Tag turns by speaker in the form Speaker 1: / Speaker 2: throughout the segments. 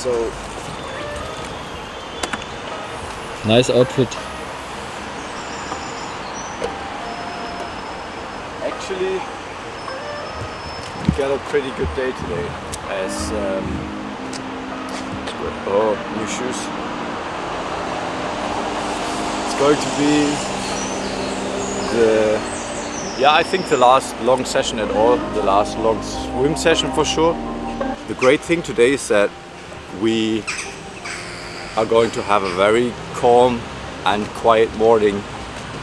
Speaker 1: So
Speaker 2: nice outfit.
Speaker 1: actually, we got a pretty good day today. As oh, new shoes. It's going to be I think the last long session at all, the last long swim session for sure. The great thing today is that we are going to have a very calm and quiet morning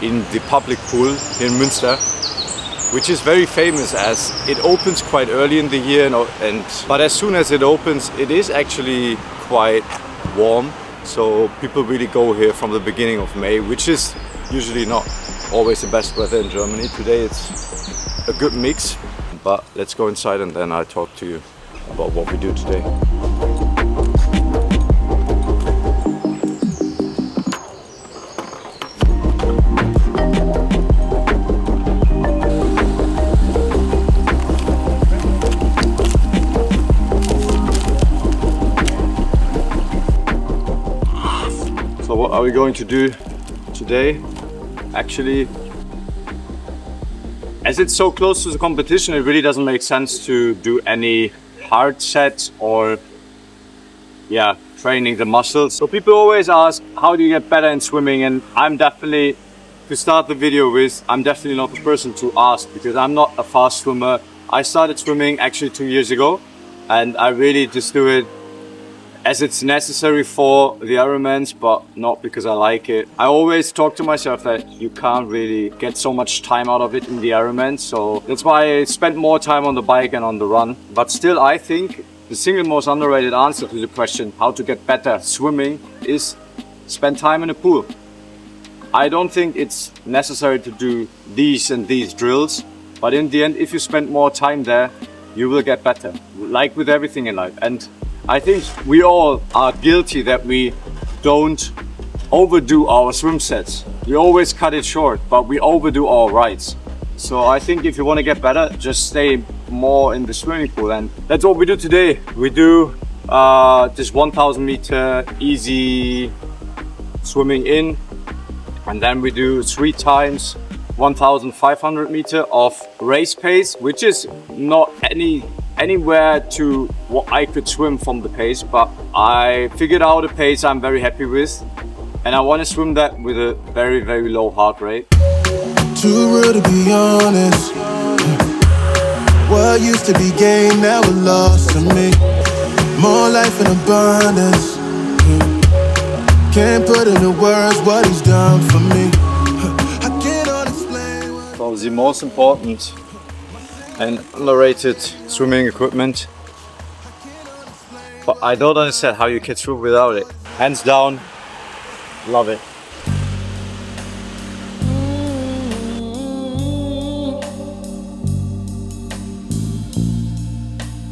Speaker 1: in the public pool here in Münster, which is very famous as it opens quite early in the year, but as soon as it opens it is actually quite warm, so people really go here from the beginning of May, which is usually not always the best weather in Germany. Today it's a good mix, but let's go inside and then I'll talk to you about what we do today. So what are we going to do today? Actually, as it's so close to the competition, it really doesn't make sense to do any hard sets or training the muscles. So people always ask, how do you get better in swimming? And I'm definitely, to start the video with, I'm definitely not the person to ask, because I'm not a fast swimmer. I started swimming actually 2 years ago, and I really just do it as it's necessary for the Ironmans, but not because I like it. I always talk to myself that you can't really get so much time out of it in the Ironman, so that's why I spend more time on the bike and on the run. But still, I think the single most underrated answer to the question how to get better swimming is spend time in a pool. I don't think it's necessary to do these and these drills, but in the end, if you spend more time there, you will get better, like with everything in life. And I think we all are guilty that we don't overdo our swim sets. We always cut it short, but we overdo our rides. So I think if you want to get better, just stay more in the swimming pool, and that's what we do today. We do this 1000 meter easy swimming in, and then we do 3 times 1500 meter of race pace, which is not anywhere to what I could swim from the pace, but I figured out a pace I'm very happy with, and I want to swim that with a very, very low heart rate.
Speaker 3: Too real to be honest. What used to be gain, now it lost to me. More life in abundance. Can't put into words what he's done for me. I cannot explain.
Speaker 1: So the most important and underrated swimming equipment, but I don't understand how you can swim without it. Hands down, love it.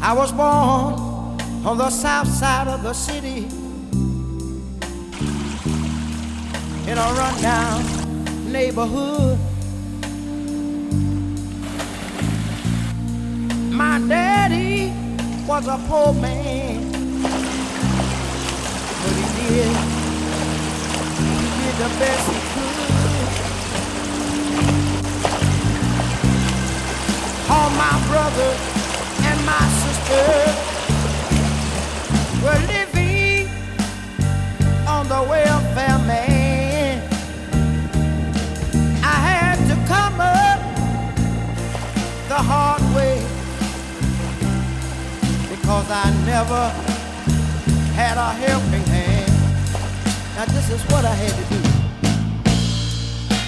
Speaker 4: I was born on the south side of the city, in a rundown neighborhood. My daddy was a poor man, but he did the best he could. All my brothers and my sisters were living on the welfare man. never had a helping hand. Now this is what I had to do.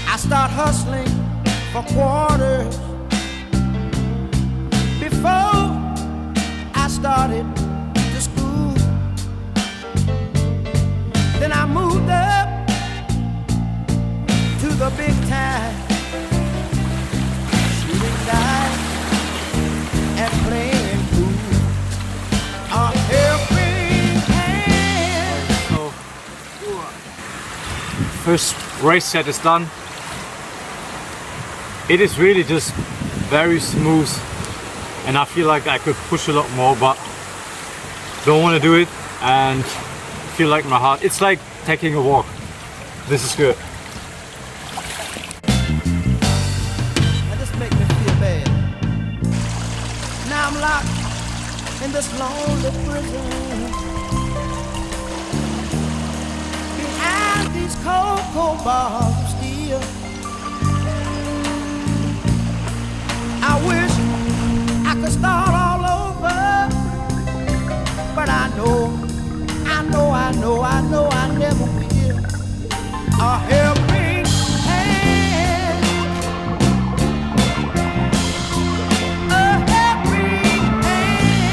Speaker 4: I start hustling for quarters before I started to school. Then I moved up to the big time, shooting dice and playing pool. A helping hand.
Speaker 1: So, first race set is done. It is really just very smooth, and I feel like I could push a lot more, but don't want to do it and feel like my heart. It's like taking a walk. This is good.
Speaker 4: Now this make me feel bad. Now I'm locked in this lonely prison, behind these cold, cold bars of steel. I wish I could start all over, but I know I never will. A helping hand, a helping hand,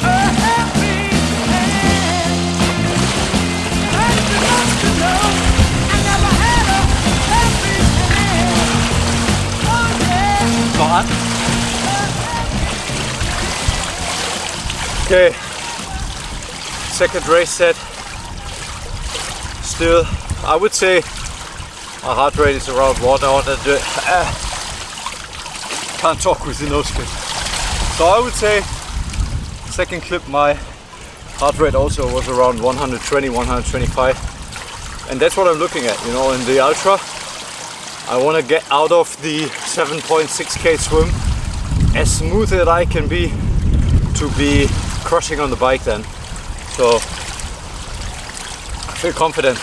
Speaker 4: a helping hand. But you must know I never had a helping hand. Oh yeah.
Speaker 1: Got it. Okay, second race set. Still, I would say my heart rate is around 100. Can't talk with the nose clip. So I would say second clip my heart rate also was around 120, 125. And that's what I'm looking at, you know, in the ultra. I want to get out of the 7.6k swim as smooth as I can be to be crushing on the bike then. So I feel confident.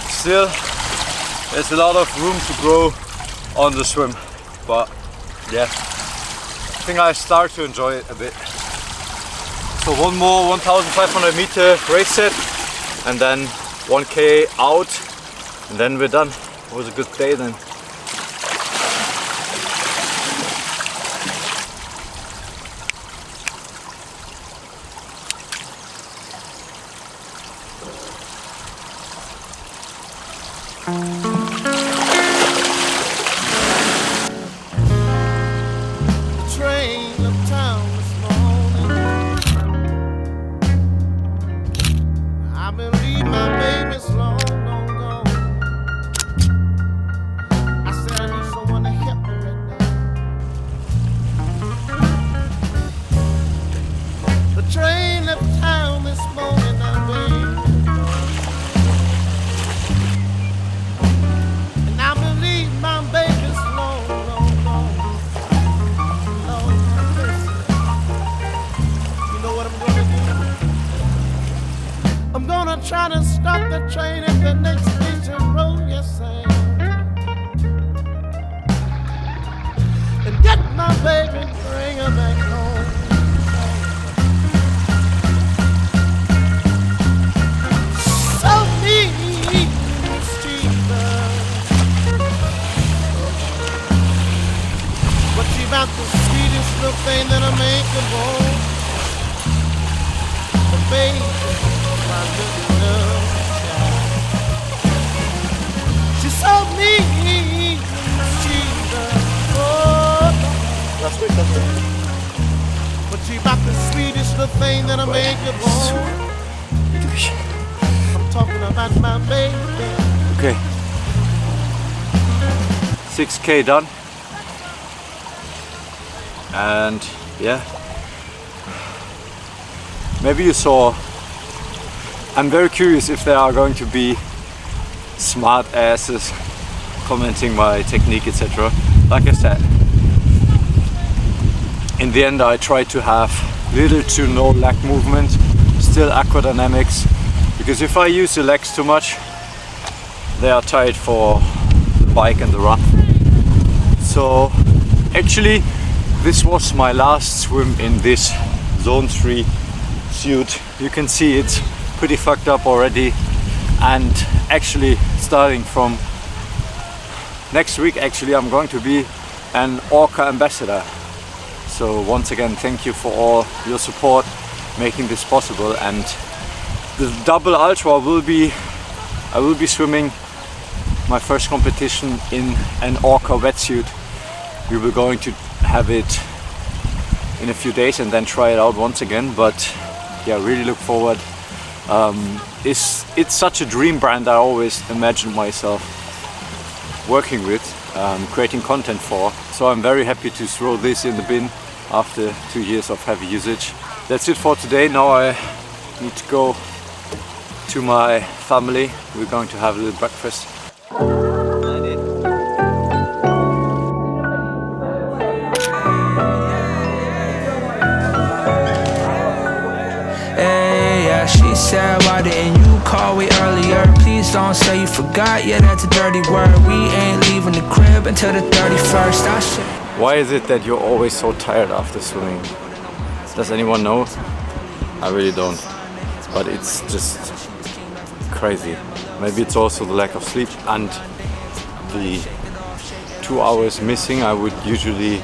Speaker 1: Still, there's a lot of room to grow on the swim, but yeah, I think I start to enjoy it a bit. So one more 1,500 meter race set and then 1k out, and then we're done. It was a good day then.
Speaker 4: Train uptown this morning. I've been leaving my baby's long gone. I said I need someone to help me right now. The train left town this morning, I waited. And I've been leaving my baby's long gone. Lord have mercy. You know what I'm gonna do? I'm gonna try to stop the train at the next station road, yes I am. And get my baby, bring her back home. So me, mischievous. But she about the sweetest little thing that I make the bone. The baby, my little love child. She's so mean, mischievous. Oh,
Speaker 1: That's good.
Speaker 4: but she about the sweetest little thing that I make the bone. I'm talking about my baby.
Speaker 1: Okay. 6k done. And yeah. Maybe you saw. I'm very curious if there are going to be smart asses commenting my technique, etc. Like I said, in the end I try to have little to no leg movement, still aquadynamics, because if I use the legs too much, they are tight for the bike and the run. So actually this was my last swim in this Zone 3 suit. You can see it's pretty fucked up already, and actually starting from next week actually I'm going to be an Orca ambassador. So once again, thank you for all your support making this possible. And the double ultra I will be swimming my first competition in an Orca wetsuit. We were going to have it in a few days and then try it out once again, but yeah, really look forward. It's such a dream brand I always imagined myself working with, creating content for. So I'm very happy to throw this in the bin after 2 years of heavy usage. That's it for today. Now I need to go to my family. We're going to have a little breakfast.
Speaker 5: She said, why didn't you call me earlier? Please don't say you forgot, yeah, that's a dirty word. We ain't leaving the crib until the 31st.
Speaker 1: Why is it that you're always so tired after swimming? Does anyone know? I really don't. But it's just crazy. Maybe it's also the lack of sleep and the 2 hours missing. I would usually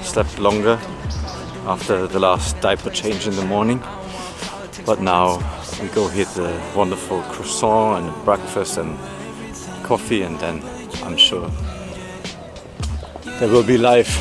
Speaker 1: sleep longer after the last diaper change in the morning. But now we go hit the wonderful croissant and breakfast and coffee, and then I'm sure there will be life.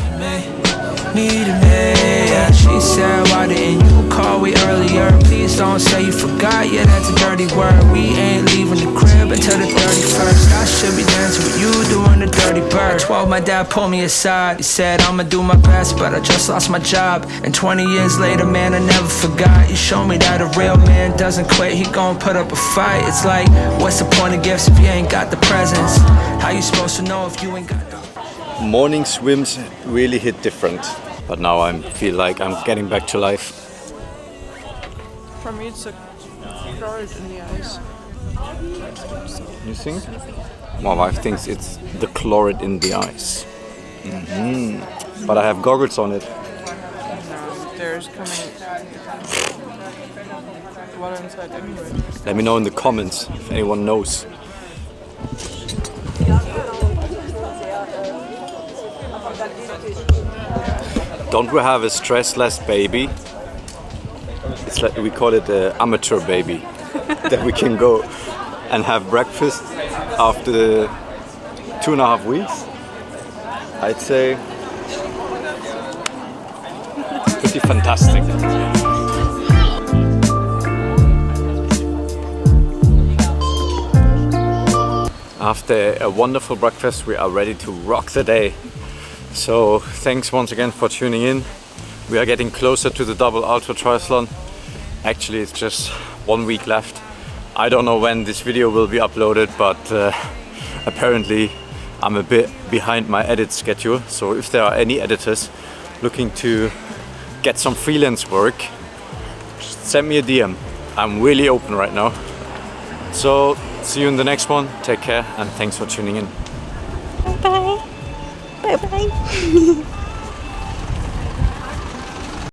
Speaker 5: She said, why didn't you call me earlier? Please don't say you forgot, yeah, that's a dirty word. We ain't leaving the crib until the 31st. I should be dancing with you doing the dirty bird. 12, my dad pulled me aside. He said, I'ma do my best, but I just lost my job. And 20 years later, man, I never forgot. You showed me that a real man doesn't quit, he gon' put up a fight. It's like, what's the point of gifts if you ain't got the presents? How you supposed to know if you ain't got the...
Speaker 1: Morning swims really hit different, but now I feel like I'm getting back to life.
Speaker 6: For me, it's a chloride in the ice.
Speaker 1: You think? My wife thinks it's the chloride in the ice. But I have goggles on it.
Speaker 6: No, there's coming water inside anyway.
Speaker 1: Let me know in the comments if anyone knows. Don't we have a stressless baby? It's like we call it an amateur baby. That we can go and have breakfast after 2.5 weeks. I'd say pretty fantastic. After a wonderful breakfast, we are ready to rock the day. So thanks once again for tuning in. We are getting closer to the double ultra triathlon. Actually, it's just 1 week left. I don't know when this video will be uploaded, but apparently I'm a bit behind my edit schedule. So if there are any editors looking to get some freelance work, just send me a DM. I'm really open right now. So see you in the next one. Take care and thanks for tuning in.
Speaker 7: Bye bye. Bye bye.